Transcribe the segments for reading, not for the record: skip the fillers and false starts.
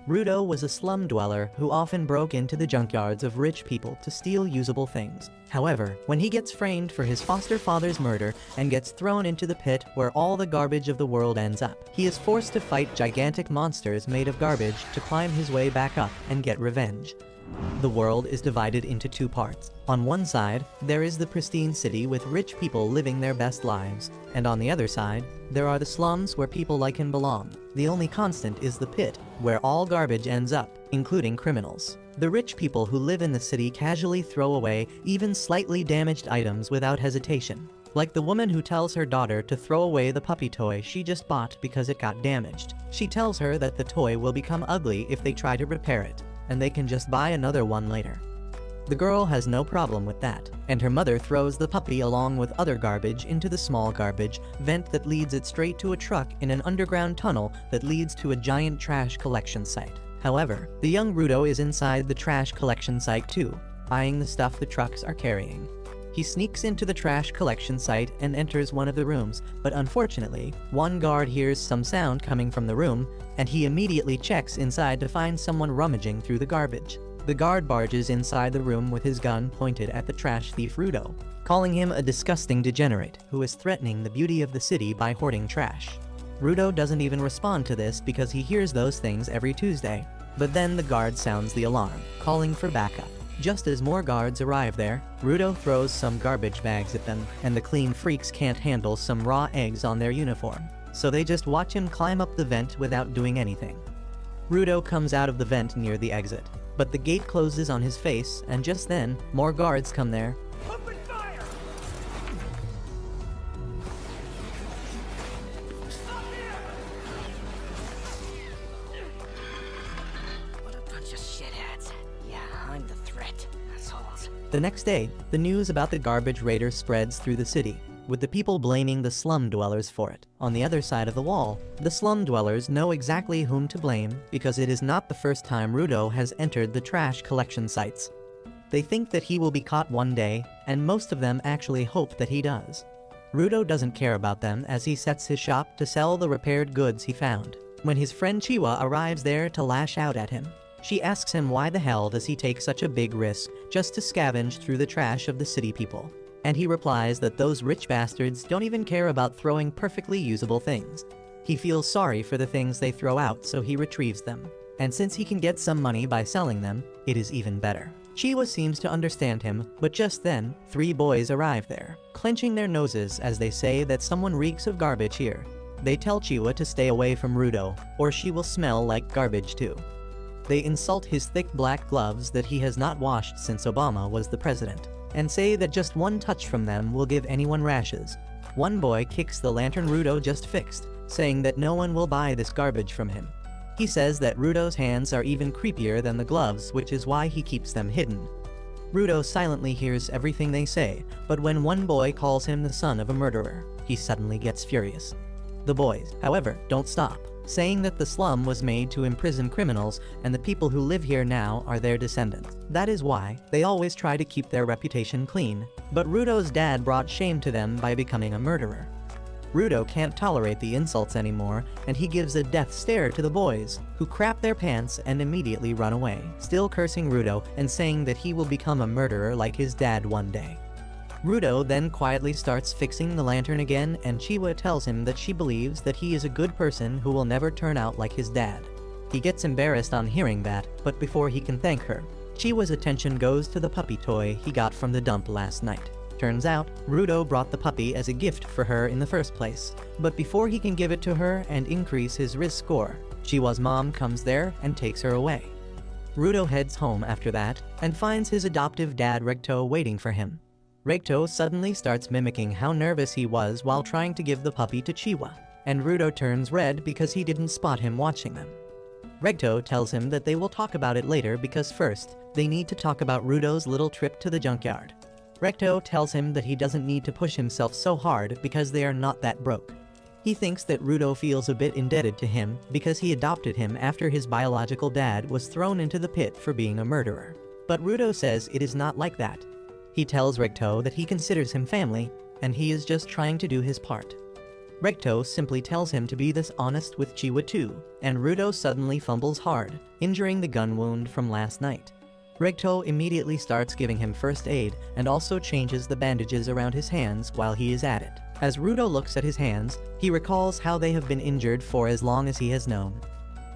Rudo was a slum dweller who often broke into the junkyards of rich people to steal usable things. However, when he gets framed for his foster father's murder and gets thrown into the pit where all the garbage of the world ends up, he is forced to fight gigantic monsters made of garbage to climb his way back up and get revenge. The world is divided into two parts. On one side, there is the pristine city with rich people living their best lives, and on the other side, there are the slums where people like him belong. The only constant is the pit, where all garbage ends up, including criminals. The rich people who live in the city casually throw away even slightly damaged items without hesitation. Like the woman who tells her daughter to throw away the puppy toy she just bought because it got damaged. She tells her that the toy will become ugly if they try to repair it, and they can just buy another one later. The girl has no problem with that, and her mother throws the puppy along with other garbage into the small garbage vent that leads it straight to a truck in an underground tunnel that leads to a giant trash collection site. However, the young Rudo is inside the trash collection site too, eyeing the stuff the trucks are carrying. He sneaks into the trash collection site and enters one of the rooms, but unfortunately, one guard hears some sound coming from the room, and he immediately checks inside to find someone rummaging through the garbage. The guard barges inside the room with his gun pointed at the trash thief Rudo, calling him a disgusting degenerate who is threatening the beauty of the city by hoarding trash. Rudo doesn't even respond to this because he hears those things every Tuesday. But then the guard sounds the alarm, calling for backup. Just as more guards arrive there, Rudo throws some garbage bags at them, and the clean freaks can't handle some raw eggs on their uniform, so they just watch him climb up the vent without doing anything. Rudo comes out of the vent near the exit, but the gate closes on his face, and just then, more guards come there. Open fire! Stop here! What a bunch of shitheads. Yeah, I'm the threat, assholes. The next day, the news about the garbage raider spreads through the city, with the people blaming the slum dwellers for it. On the other side of the wall, the slum dwellers know exactly whom to blame because it is not the first time Rudo has entered the trash collection sites. They think that he will be caught one day, and most of them actually hope that he does. Rudo doesn't care about them as he sets his shop to sell the repaired goods he found. When his friend Chiwa arrives there to lash out at him, she asks him why the hell does he take such a big risk just to scavenge through the trash of the city people. And he replies that those rich bastards don't even care about throwing perfectly usable things. He feels sorry for the things they throw out, so he retrieves them. And since he can get some money by selling them, it is even better. Chiwa seems to understand him, but just then, 3 boys arrive there, clenching their noses as they say that someone reeks of garbage here. They tell Chiwa to stay away from Rudo, or she will smell like garbage too. They insult his thick black gloves that he has not washed since Obama was the president, and say that just one touch from them will give anyone rashes. One boy kicks the lantern Rudo just fixed, saying that no one will buy this garbage from him. He says that Rudo's hands are even creepier than the gloves, which is why he keeps them hidden. Rudo silently hears everything they say, but when one boy calls him the son of a murderer, he suddenly gets furious. The boys, however, don't stop, saying that the slum was made to imprison criminals and the people who live here now are their descendants. That is why they always try to keep their reputation clean, but Rudo's dad brought shame to them by becoming a murderer. Rudo can't tolerate the insults anymore, and he gives a death stare to the boys, who crap their pants and immediately run away, still cursing Rudo and saying that he will become a murderer like his dad one day. Rudo then quietly starts fixing the lantern again, and Chiwa tells him that she believes that he is a good person who will never turn out like his dad. He gets embarrassed on hearing that, but before he can thank her, Chiwa's attention goes to the puppy toy he got from the dump last night. Turns out, Rudo brought the puppy as a gift for her in the first place, but before he can give it to her and increase his risk score, Chiwa's mom comes there and takes her away. Rudo heads home after that, and finds his adoptive dad Recto waiting for him. Recto suddenly starts mimicking how nervous he was while trying to give the puppy to Chiwa, and Rudo turns red because he didn't spot him watching them. Recto tells him that they will talk about it later because first, they need to talk about Rudo's little trip to the junkyard. Recto tells him that he doesn't need to push himself so hard because they are not that broke. He thinks that Rudo feels a bit indebted to him because he adopted him after his biological dad was thrown into the pit for being a murderer. But Rudo says it is not like that. He tells Recto that he considers him family, and he is just trying to do his part. Recto simply tells him to be this honest with Chiwa too, and Rudo suddenly fumbles hard, injuring the gun wound from last night. Recto immediately starts giving him first aid and also changes the bandages around his hands while he is at it. As Rudo looks at his hands, he recalls how they have been injured for as long as he has known.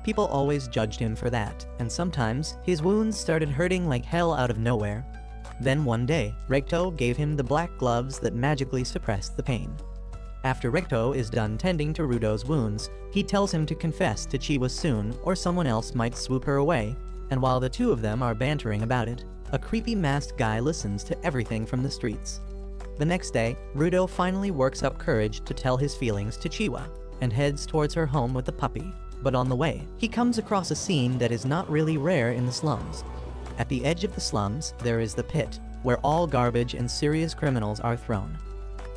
People always judged him for that, and sometimes his wounds started hurting like hell out of nowhere. Then one day, Recto gave him the black gloves that magically suppressed the pain. After Recto is done tending to Rudo's wounds, he tells him to confess to Chiwa soon or someone else might swoop her away, and while the two of them are bantering about it, a creepy masked guy listens to everything from the streets. The next day, Rudo finally works up courage to tell his feelings to Chiwa, and heads towards her home with the puppy. But on the way, he comes across a scene that is not really rare in the slums. At the edge of the slums, there is the pit, where all garbage and serious criminals are thrown.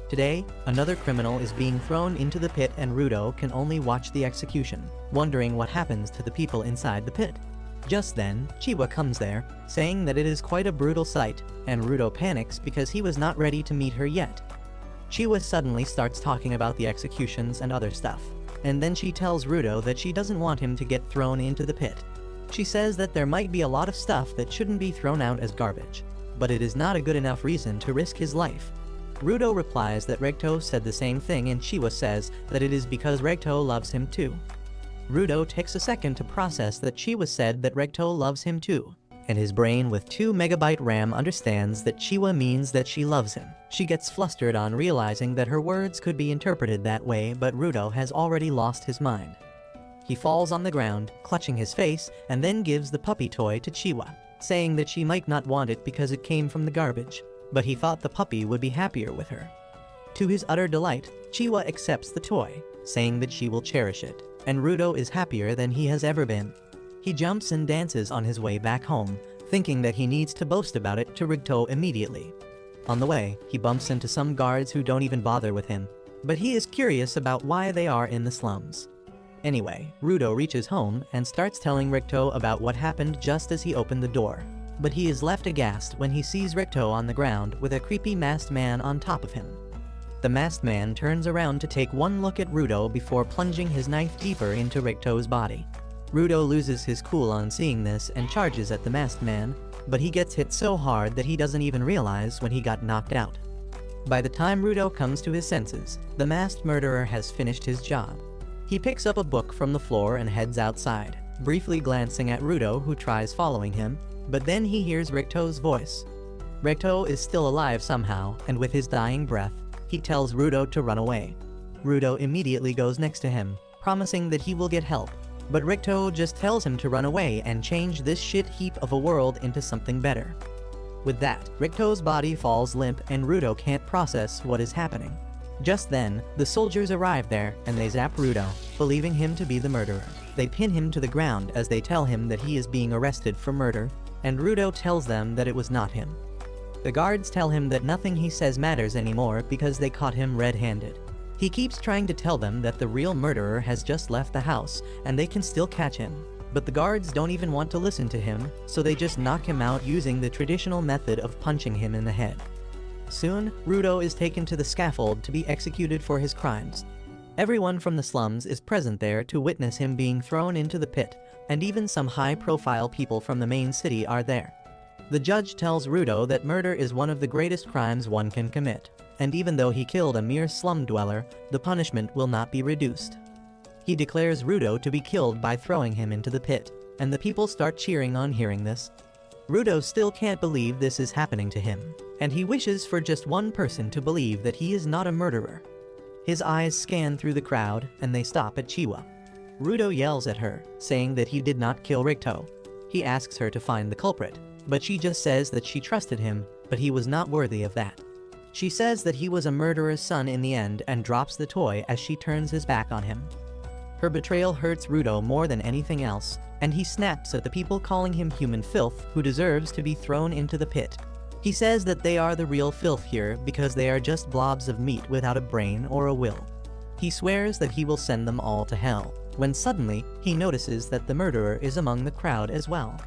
Today, another criminal is being thrown into the pit and Rudo can only watch the execution, wondering what happens to the people inside the pit. Just then, Chiwa comes there, saying that it is quite a brutal sight, and Rudo panics because he was not ready to meet her yet. Chiwa suddenly starts talking about the executions and other stuff, and then she tells Rudo that she doesn't want him to get thrown into the pit. She says that there might be a lot of stuff that shouldn't be thrown out as garbage, but it is not a good enough reason to risk his life. Rudo replies that Recto said the same thing and Chiwa says that it is because Recto loves him too. Rudo takes a second to process that Chiwa said that Recto loves him too, and his brain with 2 MB RAM understands that Chiwa means that she loves him. She gets flustered on realizing that her words could be interpreted that way, but Rudo has already lost his mind. He falls on the ground, clutching his face, and then gives the puppy toy to Chiwa, saying that she might not want it because it came from the garbage, but he thought the puppy would be happier with her. To his utter delight, Chiwa accepts the toy, saying that she will cherish it, and Rudo is happier than he has ever been. He jumps and dances on his way back home, thinking that he needs to boast about it to Rudo immediately. On the way, he bumps into some guards who don't even bother with him, but he is curious about why they are in the slums. Anyway, Rudo reaches home and starts telling Rudo about what happened just as he opened the door. But he is left aghast when he sees Rudo on the ground with a creepy masked man on top of him. The masked man turns around to take one look at Rudo before plunging his knife deeper into Rudo's body. Rudo loses his cool on seeing this and charges at the masked man, but he gets hit so hard that he doesn't even realize when he got knocked out. By the time Rudo comes to his senses, the masked murderer has finished his job. He picks up a book from the floor and heads outside, briefly glancing at Rudo, who tries following him, but then he hears Rudo's voice. Rudo is still alive somehow, and with his dying breath, he tells Rudo to run away. Rudo immediately goes next to him, promising that he will get help, but Rudo just tells him to run away and change this shit heap of a world into something better. With that, Rudo's body falls limp and Rudo can't process what is happening. Just then, the soldiers arrive there and they zap Rudo, believing him to be the murderer. They pin him to the ground as they tell him that he is being arrested for murder, and Rudo tells them that it was not him. The guards tell him that nothing he says matters anymore because they caught him red-handed. He keeps trying to tell them that the real murderer has just left the house and they can still catch him, but the guards don't even want to listen to him, so they just knock him out using the traditional method of punching him in the head. Soon, Rudo is taken to the scaffold to be executed for his crimes. Everyone from the slums is present there to witness him being thrown into the pit, and even some high-profile people from the main city are there. The judge tells Rudo that murder is one of the greatest crimes one can commit, and even though he killed a mere slum dweller, the punishment will not be reduced. He declares Rudo to be killed by throwing him into the pit, and the people start cheering on hearing this. Rudo still can't believe this is happening to him, and he wishes for just one person to believe that he is not a murderer. His eyes scan through the crowd, and they stop at Chiwa. Rudo yells at her, saying that he did not kill Rudo. He asks her to find the culprit, but she just says that she trusted him, but he was not worthy of that. She says that he was a murderer's son in the end and drops the toy as she turns his back on him. Her betrayal hurts Rudo more than anything else, and he snaps at the people calling him human filth who deserves to be thrown into the pit. He says that they are the real filth here because they are just blobs of meat without a brain or a will. He swears that he will send them all to hell, when suddenly he notices that the murderer is among the crowd as well.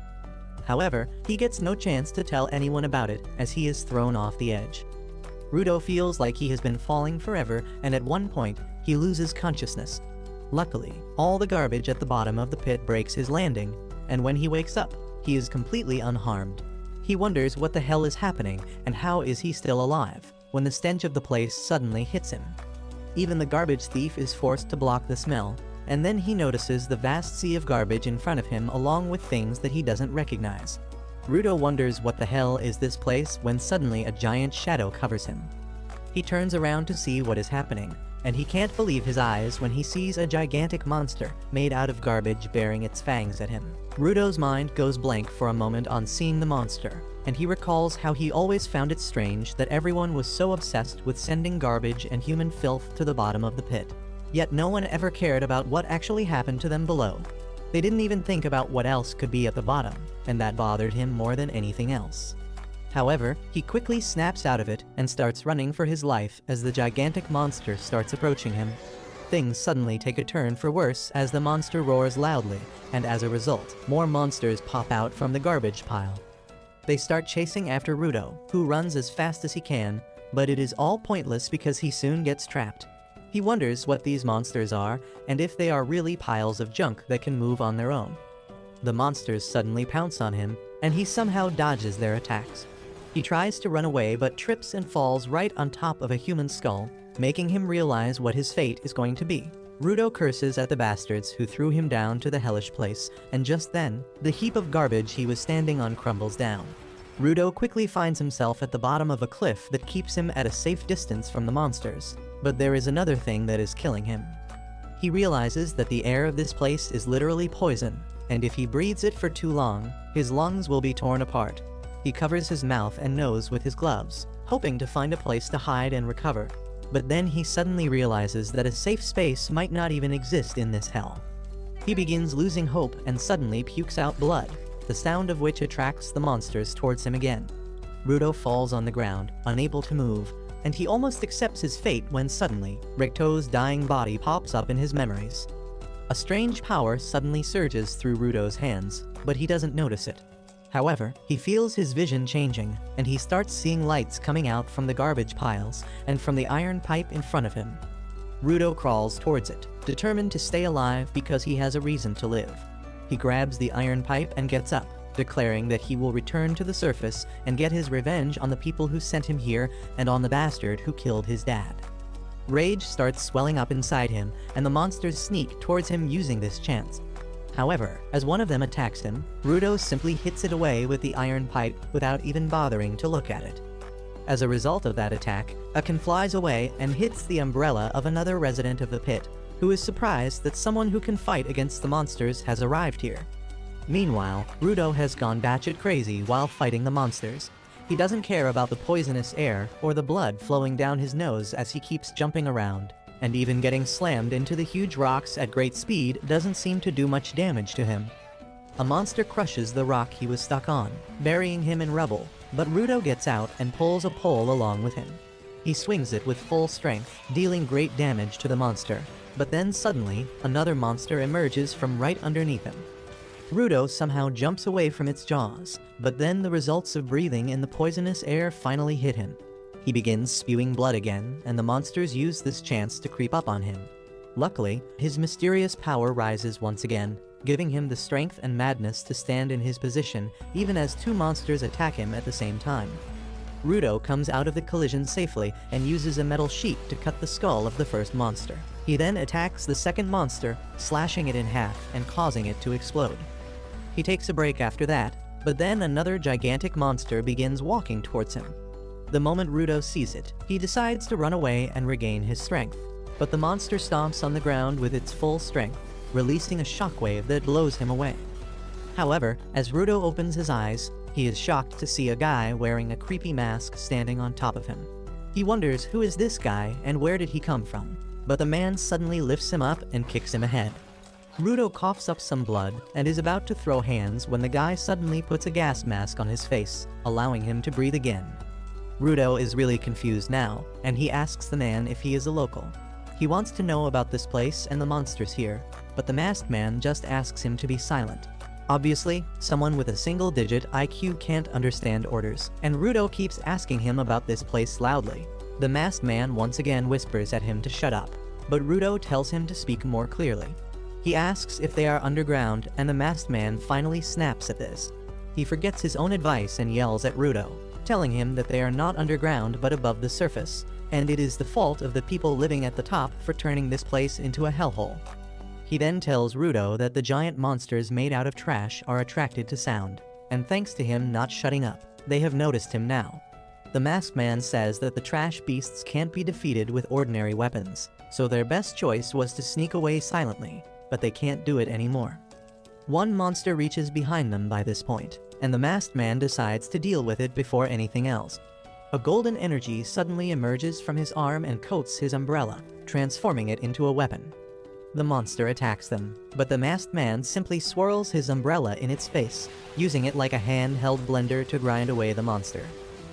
However, he gets no chance to tell anyone about it as he is thrown off the edge. Rudo feels like he has been falling forever, and at one point, he loses consciousness. Luckily, all the garbage at the bottom of the pit breaks his landing, and when he wakes up, he is completely unharmed. He wonders what the hell is happening and how is he still alive, when the stench of the place suddenly hits him. Even the garbage thief is forced to block the smell, and then he notices the vast sea of garbage in front of him along with things that he doesn't recognize. Rudo wonders what the hell is this place when suddenly a giant shadow covers him. He turns around to see what is happening, and he can't believe his eyes when he sees a gigantic monster made out of garbage baring its fangs at him. Rudo's mind goes blank for a moment on seeing the monster, and he recalls how he always found it strange that everyone was so obsessed with sending garbage and human filth to the bottom of the pit. Yet no one ever cared about what actually happened to them below. They didn't even think about what else could be at the bottom, and that bothered him more than anything else. However, he quickly snaps out of it and starts running for his life as the gigantic monster starts approaching him. Things suddenly take a turn for worse as the monster roars loudly, and as a result, more monsters pop out from the garbage pile. They start chasing after Rudo, who runs as fast as he can, but it is all pointless because he soon gets trapped. He wonders what these monsters are and if they are really piles of junk that can move on their own. The monsters suddenly pounce on him, and he somehow dodges their attacks. He tries to run away but trips and falls right on top of a human skull, making him realize what his fate is going to be. Rudo curses at the bastards who threw him down to the hellish place, and just then, the heap of garbage he was standing on crumbles down. Rudo quickly finds himself at the bottom of a cliff that keeps him at a safe distance from the monsters, but there is another thing that is killing him. He realizes that the air of this place is literally poison, and if he breathes it for too long, his lungs will be torn apart. He covers his mouth and nose with his gloves, hoping to find a place to hide and recover. But then he suddenly realizes that a safe space might not even exist in this hell. He begins losing hope and suddenly pukes out blood, the sound of which attracts the monsters towards him again. Rudo falls on the ground, unable to move, and he almost accepts his fate when suddenly, Ricto's dying body pops up in his memories. A strange power suddenly surges through Rudo's hands, but he doesn't notice it. However, he feels his vision changing, and he starts seeing lights coming out from the garbage piles and from the iron pipe in front of him. Rudo crawls towards it, determined to stay alive because he has a reason to live. He grabs the iron pipe and gets up, declaring that he will return to the surface and get his revenge on the people who sent him here and on the bastard who killed his dad. Rage starts swelling up inside him, and the monsters sneak towards him using this chance. However, as one of them attacks him, Rudo simply hits it away with the iron pipe without even bothering to look at it. As a result of that attack, Awaken flies away and hits the umbrella of another resident of the pit, who is surprised that someone who can fight against the monsters has arrived here. Meanwhile, Rudo has gone batshit crazy while fighting the monsters. He doesn't care about the poisonous air or the blood flowing down his nose as he keeps jumping around. And even getting slammed into the huge rocks at great speed doesn't seem to do much damage to him. A monster crushes the rock he was stuck on, burying him in rubble, but Rudo gets out and pulls a pole along with him. He swings it with full strength, dealing great damage to the monster, but then suddenly, another monster emerges from right underneath him. Rudo somehow jumps away from its jaws, but then the results of breathing in the poisonous air finally hit him. He begins spewing blood again, and the monsters use this chance to creep up on him. Luckily, his mysterious power rises once again, giving him the strength and madness to stand in his position even as two monsters attack him at the same time. Rudo comes out of the collision safely and uses a metal sheet to cut the skull of the first monster. He then attacks the second monster, slashing it in half and causing it to explode. He takes a break after that, but then another gigantic monster begins walking towards him. The moment Rudo sees it, he decides to run away and regain his strength, but the monster stomps on the ground with its full strength, releasing a shockwave that blows him away. However, as Rudo opens his eyes, he is shocked to see a guy wearing a creepy mask standing on top of him. He wonders who is this guy and where did he come from, but the man suddenly lifts him up and kicks him ahead. Rudo coughs up some blood and is about to throw hands when the guy suddenly puts a gas mask on his face, allowing him to breathe again. Rudo is really confused now, and he asks the man if he is a local. He wants to know about this place and the monsters here, but the masked man just asks him to be silent. Obviously, someone with a single-digit IQ can't understand orders, and Rudo keeps asking him about this place loudly. The masked man once again whispers at him to shut up, but Rudo tells him to speak more clearly. He asks if they are underground, and the masked man finally snaps at this. He forgets his own advice and yells at Rudo, telling him that they are not underground but above the surface, and it is the fault of the people living at the top for turning this place into a hellhole. He then tells Rudo that the giant monsters made out of trash are attracted to sound, and thanks to him not shutting up, they have noticed him now. The masked man says that the trash beasts can't be defeated with ordinary weapons, so their best choice was to sneak away silently, but they can't do it anymore. One monster reaches behind them by this point, and the masked man decides to deal with it before anything else. A golden energy suddenly emerges from his arm and coats his umbrella, transforming it into a weapon. The monster attacks them, but the masked man simply swirls his umbrella in its face, using it like a handheld blender to grind away the monster.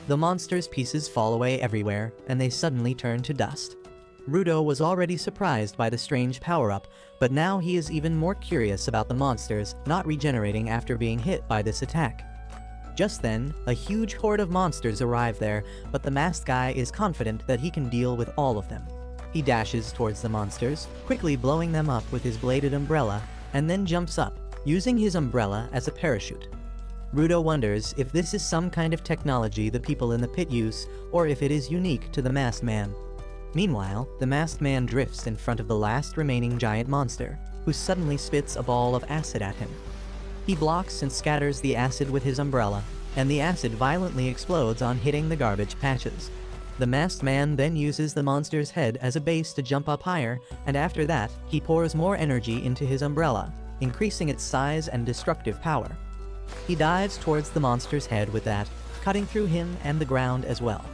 The monster's pieces fall away everywhere, and they suddenly turn to dust. Rudo was already surprised by the strange power-up, but now he is even more curious about the monsters not regenerating after being hit by this attack. Just then, a huge horde of monsters arrive there, but the masked guy is confident that he can deal with all of them. He dashes towards the monsters, quickly blowing them up with his bladed umbrella, and then jumps up, using his umbrella as a parachute. Rudo wonders if this is some kind of technology the people in the pit use, or if it is unique to the masked man. Meanwhile, the masked man drifts in front of the last remaining giant monster, who suddenly spits a ball of acid at him. He blocks and scatters the acid with his umbrella, and the acid violently explodes on hitting the garbage patches. The masked man then uses the monster's head as a base to jump up higher, and after that, he pours more energy into his umbrella, increasing its size and destructive power. He dives towards the monster's head with that, cutting through him and the ground as well.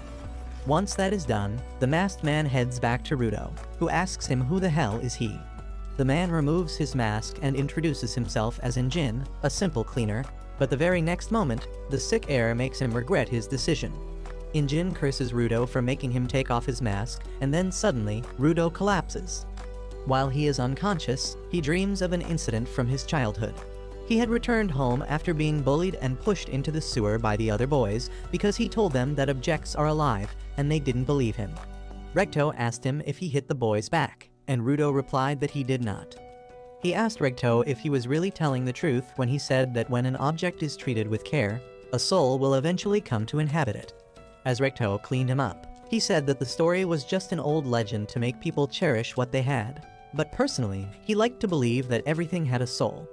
Once that is done, the masked man heads back to Rudo, who asks him who the hell is he. The man removes his mask and introduces himself as Injin, a simple cleaner, but the very next moment, the sick air makes him regret his decision. Injin curses Rudo for making him take off his mask, and then suddenly, Rudo collapses. While he is unconscious, he dreams of an incident from his childhood. He had returned home after being bullied and pushed into the sewer by the other boys because he told them that objects are alive, and they didn't believe him. Recto asked him if he hit the boys back, and Rudo replied that he did not. He asked Recto if he was really telling the truth when he said that when an object is treated with care, a soul will eventually come to inhabit it. As Recto cleaned him up, he said that the story was just an old legend to make people cherish what they had. But personally, he liked to believe that everything had a soul.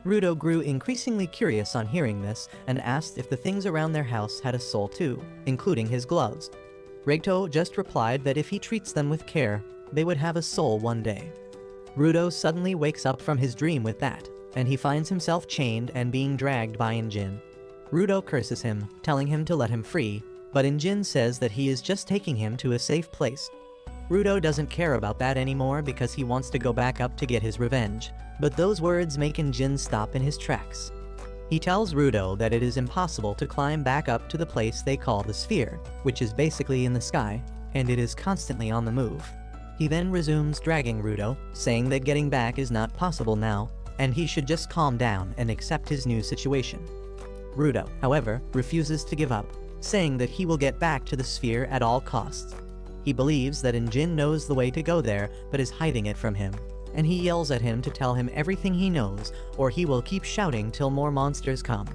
Rudo grew increasingly curious on hearing this and asked if the things around their house had a soul too, including his gloves. Recto just replied that if he treats them with care, they would have a soul one day. Rudo suddenly wakes up from his dream with that, and he finds himself chained and being dragged by Injin. Rudo curses him, telling him to let him free, but Injin says that he is just taking him to a safe place. Rudo doesn't care about that anymore because he wants to go back up to get his revenge, but those words make Injin stop in his tracks. He tells Rudo that it is impossible to climb back up to the place they call the sphere, which is basically in the sky, and it is constantly on the move. He then resumes dragging Rudo, saying that getting back is not possible now, and he should just calm down and accept his new situation. Rudo, however, refuses to give up, saying that he will get back to the sphere at all costs. He believes that Injin knows the way to go there, but is hiding it from him, and he yells at him to tell him everything he knows, or he will keep shouting till more monsters come.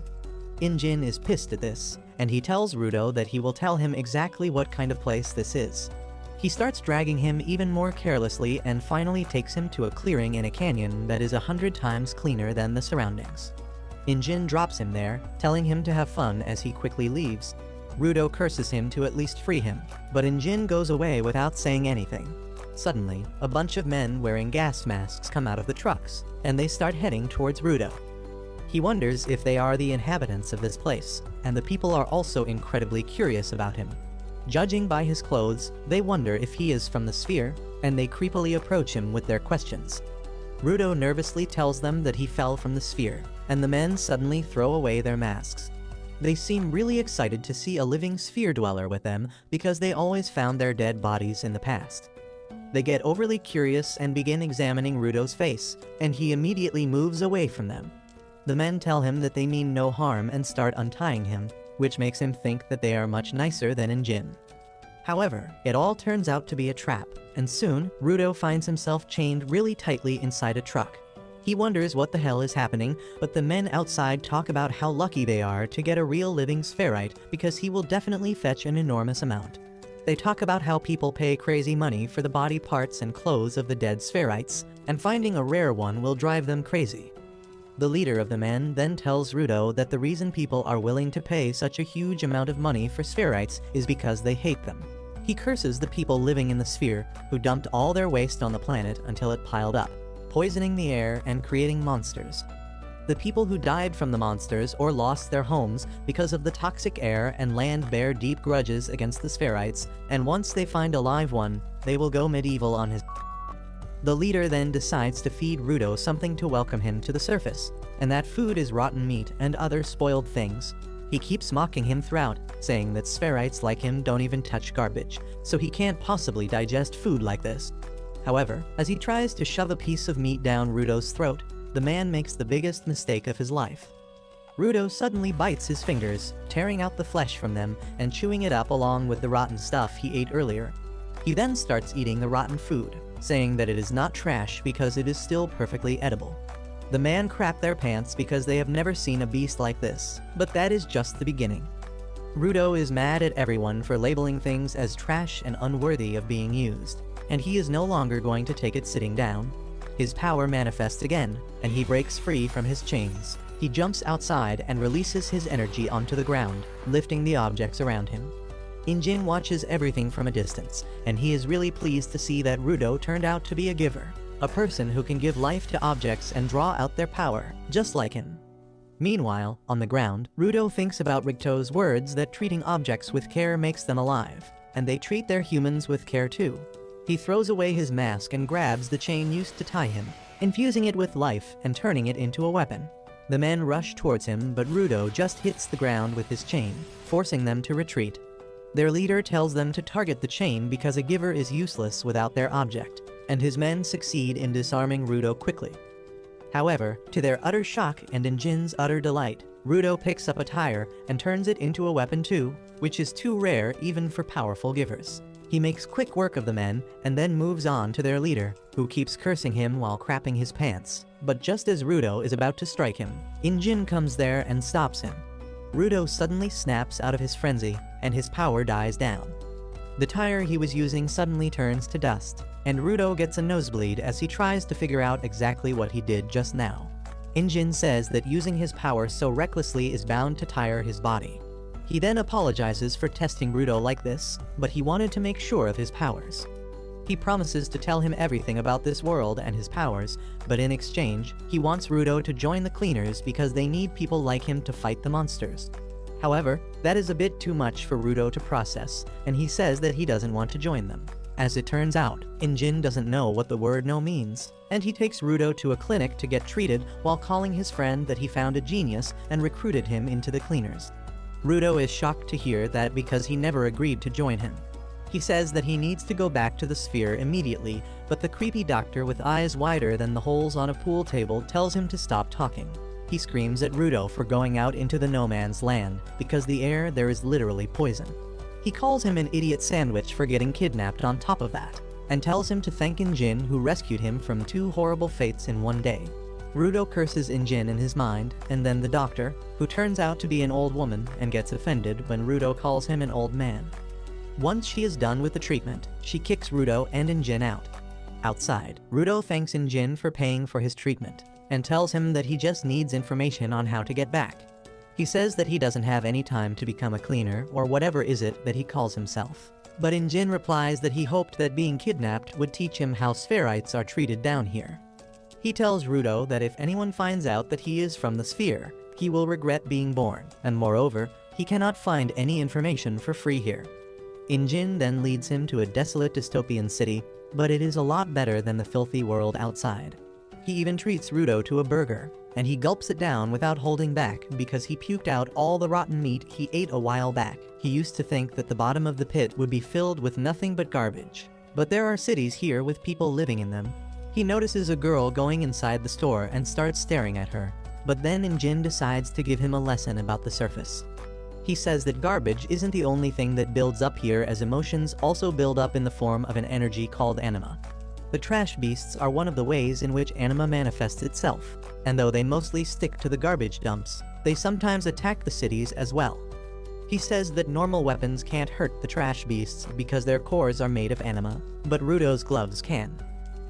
Injin is pissed at this, and he tells Rudo that he will tell him exactly what kind of place this is. He starts dragging him even more carelessly and finally takes him to a clearing in a canyon that is 100 times cleaner than the surroundings. Injin drops him there, telling him to have fun as he quickly leaves. Rudo curses him to at least free him, but Injin goes away without saying anything. Suddenly, a bunch of men wearing gas masks come out of the trucks, and they start heading towards Rudo. He wonders if they are the inhabitants of this place, and the people are also incredibly curious about him. Judging by his clothes, they wonder if he is from the sphere, and they creepily approach him with their questions. Rudo nervously tells them that he fell from the sphere, and the men suddenly throw away their masks. They seem really excited to see a living sphere dweller with them because they always found their dead bodies in the past. They get overly curious and begin examining Rudo's face, and he immediately moves away from them. The men tell him that they mean no harm and start untying him, which makes him think that they are much nicer than Injin. However, it all turns out to be a trap, and soon, Rudo finds himself chained really tightly inside a truck. He wonders what the hell is happening, but the men outside talk about how lucky they are to get a real living spherite because he will definitely fetch an enormous amount. They talk about how people pay crazy money for the body parts and clothes of the dead spherites, and finding a rare one will drive them crazy. The leader of the men then tells Rudo that the reason people are willing to pay such a huge amount of money for spherites is because they hate them. He curses the people living in the sphere who dumped all their waste on the planet until it piled up, poisoning the air and creating monsters. The people who died from the monsters or lost their homes because of the toxic air and land bear deep grudges against the spherites, and once they find a live one, they will go medieval on his. The leader then decides to feed Rudo something to welcome him to the surface, and that food is rotten meat and other spoiled things. He keeps mocking him throughout, saying that spherites like him don't even touch garbage, so he can't possibly digest food like this. However, as he tries to shove a piece of meat down Rudo's throat, the man makes the biggest mistake of his life. Rudo suddenly bites his fingers, tearing out the flesh from them and chewing it up along with the rotten stuff he ate earlier. He then starts eating the rotten food, saying that it is not trash because it is still perfectly edible. The man crap their pants because they have never seen a beast like this, but that is just the beginning. Rudo is mad at everyone for labeling things as trash and unworthy of being used, and he is no longer going to take it sitting down. His power manifests again, and he breaks free from his chains. He jumps outside and releases his energy onto the ground, lifting the objects around him. Injin watches everything from a distance, and he is really pleased to see that Rudo turned out to be a giver, a person who can give life to objects and draw out their power, just like him. Meanwhile, on the ground, Rudo thinks about Rigto's words that treating objects with care makes them alive, and they treat their humans with care too. He throws away his mask and grabs the chain used to tie him, infusing it with life and turning it into a weapon. The men rush towards him, but Rudo just hits the ground with his chain, forcing them to retreat. Their leader tells them to target the chain because a giver is useless without their object, and his men succeed in disarming Rudo quickly. However, to their utter shock and Injin's utter delight, Rudo picks up a tire and turns it into a weapon too, which is too rare even for powerful givers. He makes quick work of the men and then moves on to their leader, who keeps cursing him while crapping his pants. But just as Rudo is about to strike him, Injin comes there and stops him. Rudo suddenly snaps out of his frenzy, and his power dies down. The tire he was using suddenly turns to dust, and Rudo gets a nosebleed as he tries to figure out exactly what he did just now. Injin says that using his power so recklessly is bound to tire his body. He then apologizes for testing Rudo like this, but he wanted to make sure of his powers. He promises to tell him everything about this world and his powers, but in exchange, he wants Rudo to join the cleaners because they need people like him to fight the monsters. However, that is a bit too much for Rudo to process, and he says that he doesn't want to join them. As it turns out, Injin doesn't know what the word no means, and he takes Rudo to a clinic to get treated while calling his friend that he found a genius and recruited him into the cleaners. Rudo is shocked to hear that because he never agreed to join him. He says that he needs to go back to the sphere immediately, but the creepy doctor with eyes wider than the holes on a pool table tells him to stop talking. He screams at Rudo for going out into the no man's land, because the air there is literally poison. He calls him an idiot sandwich for getting kidnapped on top of that, and tells him to thank Injin who rescued him from 2 horrible fates in one day. Rudo curses Injin in his mind, and then the doctor, who turns out to be an old woman and gets offended when Rudo calls him an old man. Once she is done with the treatment, she kicks Rudo and Injin out. Outside, Rudo thanks Injin for paying for his treatment, and tells him that he just needs information on how to get back. He says that he doesn't have any time to become a cleaner, or whatever is it that he calls himself. But Injin replies that he hoped that being kidnapped would teach him how spherites are treated down here. He tells Rudo that if anyone finds out that he is from the sphere, he will regret being born, and moreover, he cannot find any information for free here. Injin then leads him to a desolate dystopian city, but it is a lot better than the filthy world outside. He even treats Rudo to a burger, and he gulps it down without holding back because he puked out all the rotten meat he ate a while back. He used to think that the bottom of the pit would be filled with nothing but garbage. But there are cities here with people living in them. He notices a girl going inside the store and starts staring at her, but then Injin decides to give him a lesson about the surface. He says that garbage isn't the only thing that builds up here, as emotions also build up in the form of an energy called anima. The trash beasts are one of the ways in which anima manifests itself, and though they mostly stick to the garbage dumps, they sometimes attack the cities as well. He says that normal weapons can't hurt the trash beasts because their cores are made of anima, but Rudo's gloves can.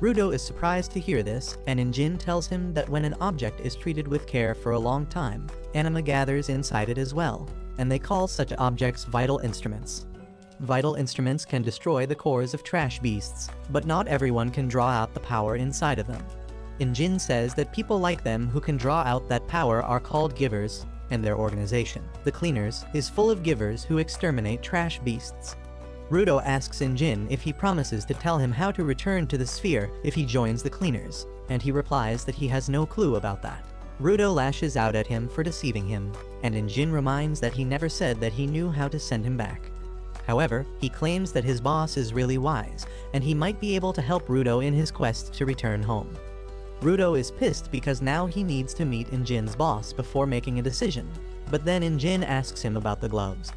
Rudo is surprised to hear this, and Injin tells him that when an object is treated with care for a long time, anima gathers inside it as well, and they call such objects vital instruments. Vital instruments can destroy the cores of trash beasts, but not everyone can draw out the power inside of them. Injin says that people like them who can draw out that power are called givers, and their organization, the Cleaners, is full of givers who exterminate trash beasts. Rudo asks Injin if he promises to tell him how to return to the sphere if he joins the Cleaners, and he replies that he has no clue about that. Rudo lashes out at him for deceiving him, and Injin reminds that he never said that he knew how to send him back. However, he claims that his boss is really wise, and he might be able to help Rudo in his quest to return home. Rudo is pissed because now he needs to meet Injin's boss before making a decision, but then Injin asks him about the gloves.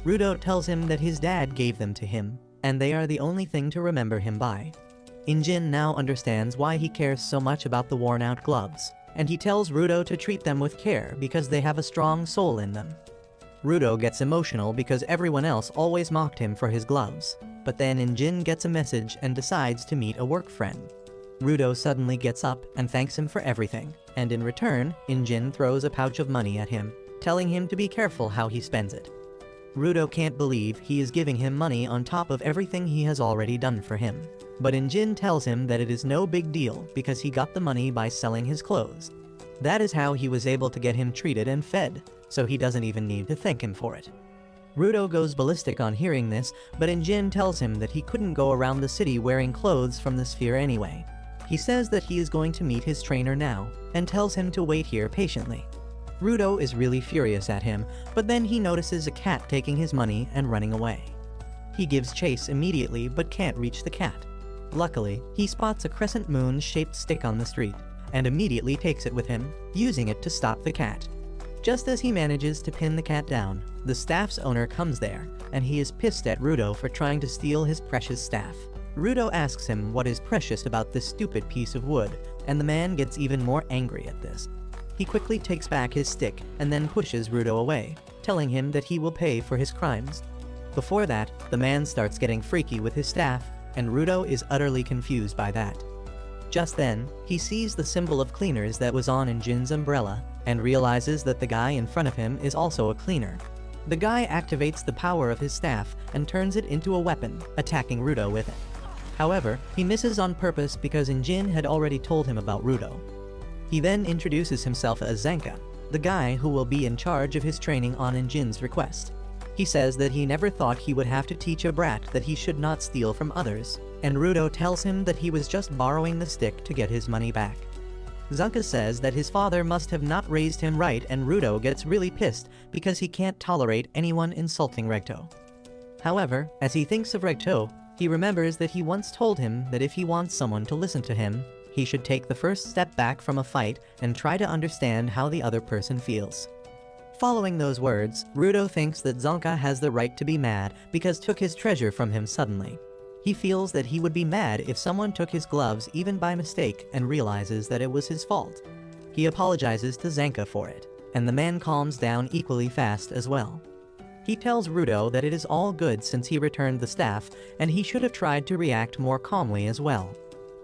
Rudo tells him that his dad gave them to him, and they are the only thing to remember him by. Injin now understands why he cares so much about the worn-out gloves, and he tells Rudo to treat them with care because they have a strong soul in them. Rudo gets emotional because everyone else always mocked him for his gloves, but then Injin gets a message and decides to meet a work friend. Rudo suddenly gets up and thanks him for everything, and in return, Injin throws a pouch of money at him, telling him to be careful how he spends it. Rudo can't believe he is giving him money on top of everything he has already done for him, but Injin tells him that it is no big deal because he got the money by selling his clothes. That is how he was able to get him treated and fed, so he doesn't even need to thank him for it. Rudo goes ballistic on hearing this, but Injin tells him that he couldn't go around the city wearing clothes from the sphere anyway. He says that he is going to meet his trainer now, and tells him to wait here patiently. Rudo is really furious at him, but then he notices a cat taking his money and running away. He gives chase immediately but can't reach the cat. Luckily, he spots a crescent moon-shaped stick on the street, and immediately takes it with him, using it to stop the cat. Just as he manages to pin the cat down, the staff's owner comes there, and he is pissed at Rudo for trying to steal his precious staff. Rudo asks him what is precious about this stupid piece of wood, and the man gets even more angry at this. He quickly takes back his stick and then pushes Rudo away, telling him that he will pay for his crimes. Before that, the man starts getting freaky with his staff, and Rudo is utterly confused by that. Just then, he sees the symbol of Cleaners that was on Injin's umbrella, and realizes that the guy in front of him is also a cleaner. The guy activates the power of his staff and turns it into a weapon, attacking Rudo with it. However, he misses on purpose because Injin had already told him about Rudo. He then introduces himself as Zanka, the guy who will be in charge of his training on Injin's request. He says that he never thought he would have to teach a brat that he should not steal from others, and Rudo tells him that he was just borrowing the stick to get his money back. Zanka says that his father must have not raised him right, and Rudo gets really pissed because he can't tolerate anyone insulting Recto. However, as he thinks of Recto, he remembers that he once told him that if he wants someone to listen to him, he should take the first step back from a fight and try to understand how the other person feels. Following those words, Rudo thinks that Zanka has the right to be mad because took his treasure from him suddenly. He feels that he would be mad if someone took his gloves even by mistake and realizes that it was his fault. He apologizes to Zanka for it, and the man calms down equally fast as well. He tells Rudo that it is all good since he returned the staff, and he should have tried to react more calmly as well.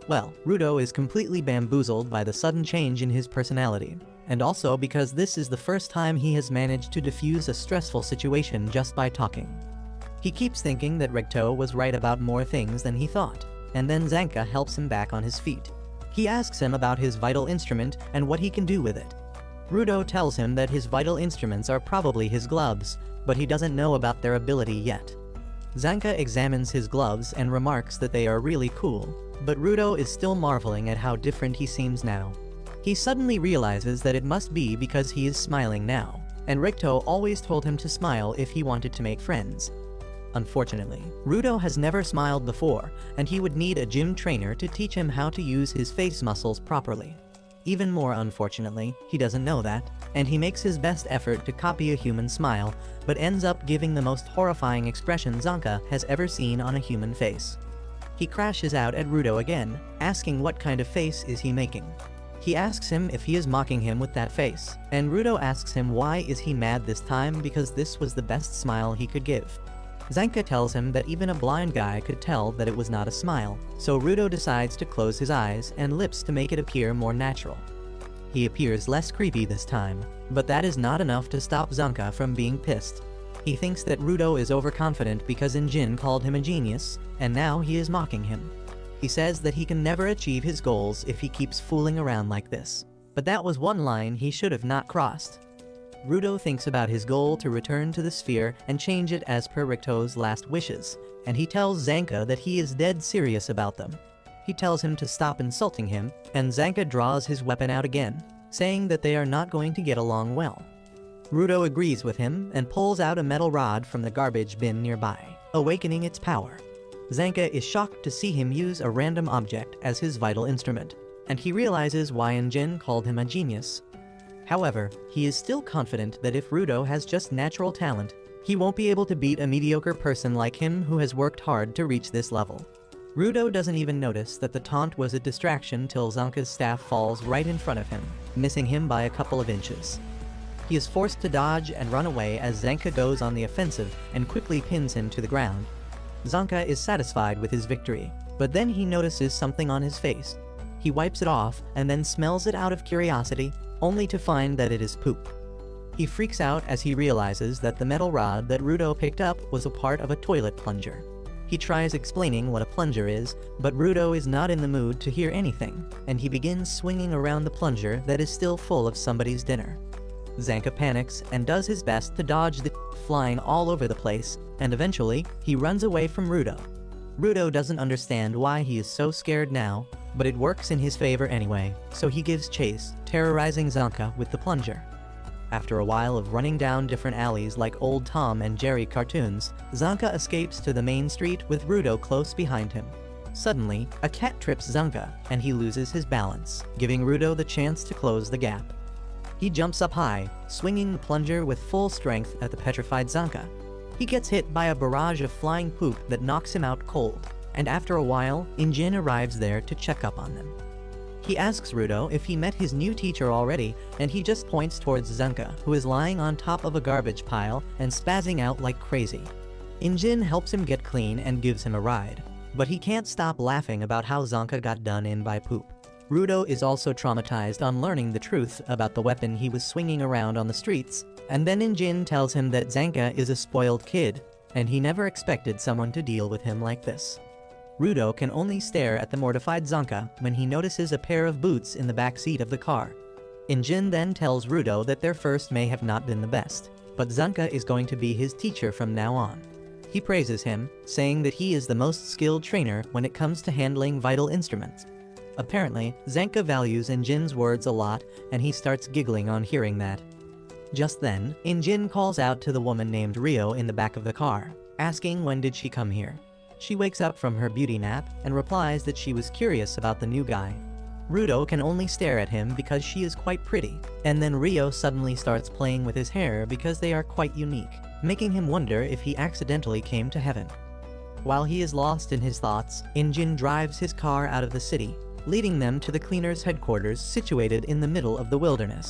Well, Rudo is completely bamboozled by the sudden change in his personality, and also because this is the first time he has managed to defuse a stressful situation just by talking. He keeps thinking that Recto was right about more things than he thought, and then Zanka helps him back on his feet. He asks him about his vital instrument and what he can do with it. Rudo tells him that his vital instruments are probably his gloves, but he doesn't know about their ability yet. Zanka examines his gloves and remarks that they are really cool, but Rudo is still marveling at how different he seems now. He suddenly realizes that it must be because he is smiling now, and Recto always told him to smile if he wanted to make friends. Unfortunately, Rudo has never smiled before, and he would need a gym trainer to teach him how to use his face muscles properly. Even more unfortunately, he doesn't know that, and he makes his best effort to copy a human smile, but ends up giving the most horrifying expression Zanka has ever seen on a human face. He crashes out at Rudo again, asking what kind of face is he making. He asks him if he is mocking him with that face, and Rudo asks him why is he mad this time because this was the best smile he could give. Zanka tells him that even a blind guy could tell that it was not a smile, so Rudo decides to close his eyes and lips to make it appear more natural. He appears less creepy this time, but that is not enough to stop Zanka from being pissed. He thinks that Rudo is overconfident because Injin called him a genius, and now he is mocking him. He says that he can never achieve his goals if he keeps fooling around like this. But that was one line he should have not crossed. Rudo thinks about his goal to return to the sphere and change it as per Ricto's last wishes, and he tells Zanka that he is dead serious about them. He tells him to stop insulting him, and Zanka draws his weapon out again, saying that they are not going to get along well. Rudo agrees with him and pulls out a metal rod from the garbage bin nearby, awakening its power. Zanka is shocked to see him use a random object as his vital instrument, and he realizes why Injin called him a genius. However, he is still confident that if Rudo has just natural talent, he won't be able to beat a mediocre person like him who has worked hard to reach this level. Rudo doesn't even notice that the taunt was a distraction till Zanka's staff falls right in front of him, missing him by a couple of inches. He is forced to dodge and run away as Zanka goes on the offensive and quickly pins him to the ground. Zanka is satisfied with his victory, but then he notices something on his face. He wipes it off and then smells it out of curiosity, only to find that it is poop. He freaks out as he realizes that the metal rod that Rudo picked up was a part of a toilet plunger. He tries explaining what a plunger is, but Rudo is not in the mood to hear anything, and he begins swinging around the plunger that is still full of somebody's dinner. Zanka panics and does his best to dodge the flying all over the place, and eventually, he runs away from Rudo. Rudo doesn't understand why he is so scared now, but it works in his favor anyway, so he gives chase, terrorizing Zanka with the plunger. After a while of running down different alleys like old Tom and Jerry cartoons, Zanka escapes to the main street with Rudo close behind him. Suddenly, a cat trips Zanka, and he loses his balance, giving Rudo the chance to close the gap. He jumps up high, swinging the plunger with full strength at the petrified Zanka. He gets hit by a barrage of flying poop that knocks him out cold, and after a while, Injin arrives there to check up on them. He asks Rudo if he met his new teacher already, and he just points towards Zanka, who is lying on top of a garbage pile and spazzing out like crazy. Injin helps him get clean and gives him a ride, but he can't stop laughing about how Zanka got done in by poop. Rudo is also traumatized on learning the truth about the weapon he was swinging around on the streets, and then Injin tells him that Zanka is a spoiled kid, and he never expected someone to deal with him like this. Rudo can only stare at the mortified Zanka when he notices a pair of boots in the back seat of the car. Injin then tells Rudo that their first may have not been the best, but Zanka is going to be his teacher from now on. He praises him, saying that he is the most skilled trainer when it comes to handling vital instruments. Apparently, Zanka values Injin's words a lot, and he starts giggling on hearing that. Just then, Injin calls out to the woman named Rio in the back of the car, asking when did she come here. She wakes up from her beauty nap and replies that she was curious about the new guy. Rudo can only stare at him because she is quite pretty, and then Rio suddenly starts playing with his hair because they are quite unique, making him wonder if he accidentally came to heaven. While he is lost in his thoughts, Injin drives his car out of the city, leading them to the cleaner's headquarters situated in the middle of the wilderness.